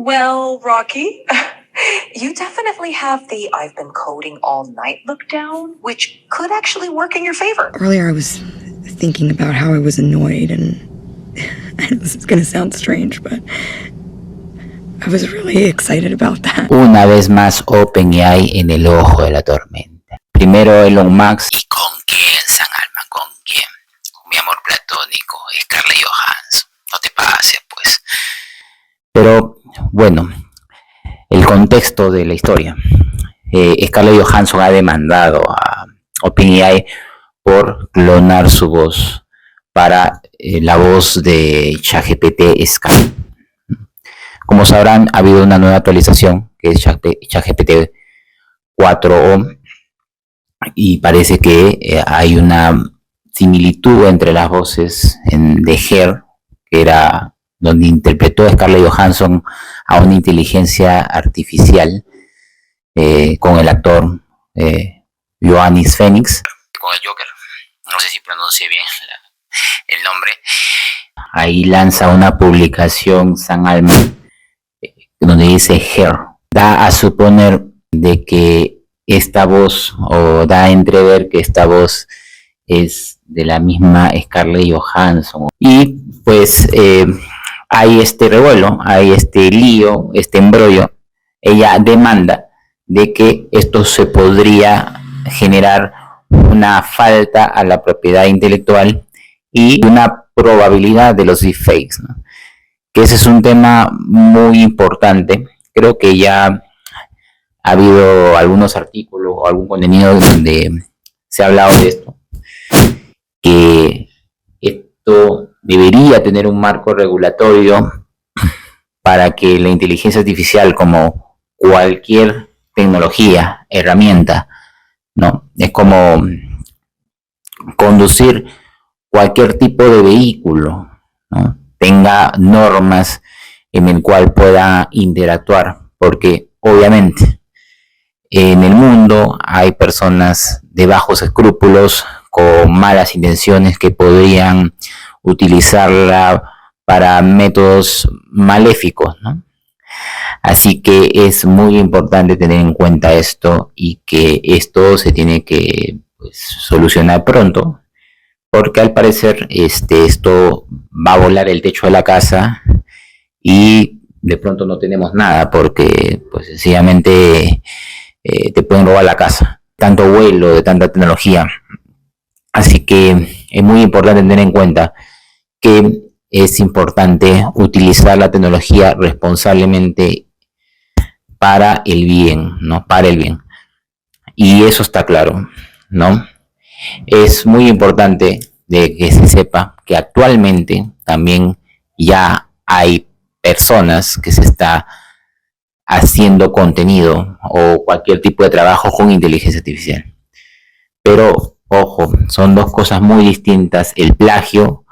Well, Rocky, you definitely have the I've been coding all night look down, which could actually work in your favor. Earlier I was thinking about how I was annoyed, and this is gonna sound strange, but I was really excited about that. Una vez más OpenAI en el ojo de la tormenta. Primero Elon Musk. ¿Y con quién, San Alman? ¿Con quién? Con mi amor platónico, Scarlett Johansson. No te pases, pues. Pero, bueno, el contexto de la historia. Scarlett Johansson ha demandado a OpenAI por clonar su voz para la voz de ChatGPT Sky. Como sabrán, ha habido una nueva actualización que es ChatGPT 4o y parece que hay una similitud entre las voces de Her, que era donde interpretó Scarlett Johansson a una inteligencia artificial con el actor Joaquin Phoenix, con el Joker, no sé si pronuncié bien el nombre. Ahí lanza una publicación San Alman donde dice Her. Da a suponer de que esta voz, o da a entrever que esta voz es de la misma Scarlett Johansson. Y pues hay este revuelo, hay este lío, este embrollo. Ella demanda de que esto se podría generar una falta a la propiedad intelectual y una probabilidad de los deepfakes, ¿no? Que ese es un tema muy importante. Creo que ya ha habido algunos artículos o algún contenido donde se ha hablado de esto, que esto debería tener un marco regulatorio para que la inteligencia artificial, como cualquier tecnología, herramienta, ¿no? Es como conducir cualquier tipo de vehículo, ¿no? Tenga normas en el cual pueda interactuar, porque obviamente en el mundo hay personas de bajos escrúpulos con malas intenciones que podrían utilizarla para métodos maléficos, ¿no? Así que es muy importante tener en cuenta esto y que esto se tiene que solucionar pronto, porque al parecer esto va a volar el techo de la casa y de pronto no tenemos nada, porque pues sencillamente te pueden robar la casa. Tanto vuelo, de tanta tecnología. Así que es muy importante tener en cuenta que es importante utilizar la tecnología responsablemente para el bien, ¿no? Para el bien. Y eso está claro, ¿no? Es muy importante de que se sepa que actualmente también ya hay personas que se está haciendo contenido o cualquier tipo de trabajo con inteligencia artificial. Pero, ojo, son dos cosas muy distintas, el plagio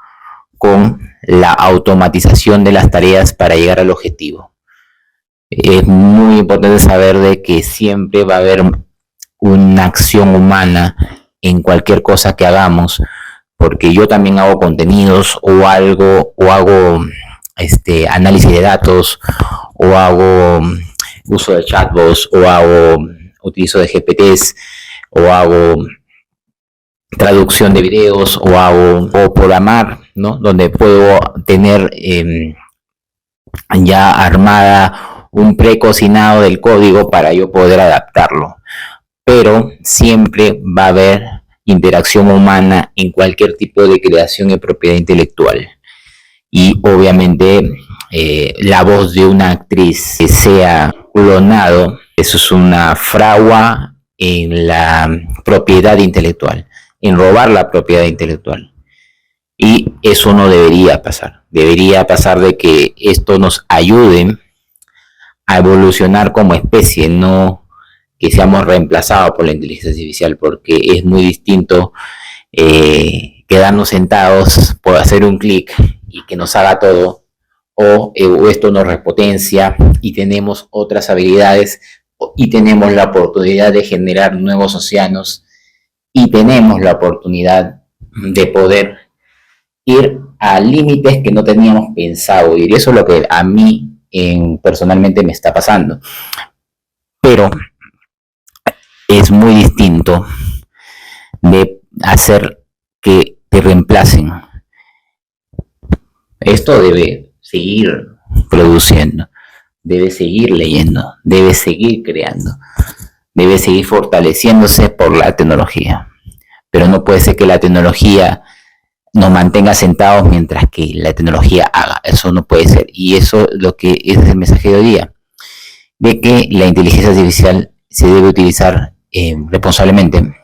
con la automatización de las tareas para llegar al objetivo. Es muy importante saber de que siempre va a haber una acción humana en cualquier cosa que hagamos, porque yo también hago contenidos o hago análisis de datos, o hago uso de chatbots, o utilizo de GPTs, o hago traducción de videos, o programar, ¿no? Donde puedo tener ya armada un precocinado del código para yo poder adaptarlo. Pero siempre va a haber interacción humana en cualquier tipo de creación de propiedad intelectual. Y obviamente la voz de una actriz que sea clonado, eso es una fragua en la propiedad intelectual, en robar la propiedad intelectual. Y eso no debería pasar. Debería pasar de que esto nos ayude a evolucionar como especie, no que seamos reemplazados por la inteligencia artificial, porque es muy distinto quedarnos sentados por hacer un clic y que nos haga todo, o esto nos repotencia y tenemos otras habilidades y tenemos la oportunidad de generar nuevos océanos y tenemos la oportunidad de poder ir a límites que no teníamos pensado ir. Y eso es lo que a mí personalmente me está pasando. Pero es muy distinto de hacer que te reemplacen. Esto debe seguir produciendo, debe seguir leyendo, debe seguir creando, debe seguir fortaleciéndose por la tecnología. Pero no puede ser que la tecnología nos mantenga sentados mientras que la tecnología haga. Eso no puede ser. Y eso es lo que es el mensaje de hoy día, de que la inteligencia artificial se debe utilizar responsablemente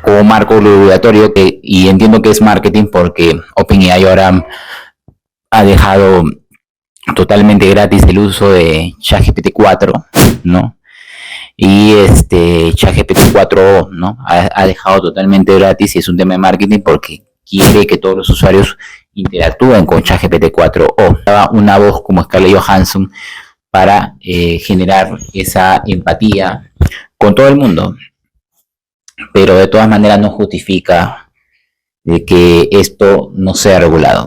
como marco obligatorio, y entiendo que es marketing porque OpenAI ahora ha dejado totalmente gratis el uso de ChatGPT 4, ¿no? Y ChatGPT 4, ¿no? Ha dejado totalmente gratis, y es un tema de marketing porque quiere que todos los usuarios interactúen con ChatGPT 4 o una voz como Scarlett Johansson para generar esa empatía con todo el mundo. Pero de todas maneras no justifica de que esto no sea regulado.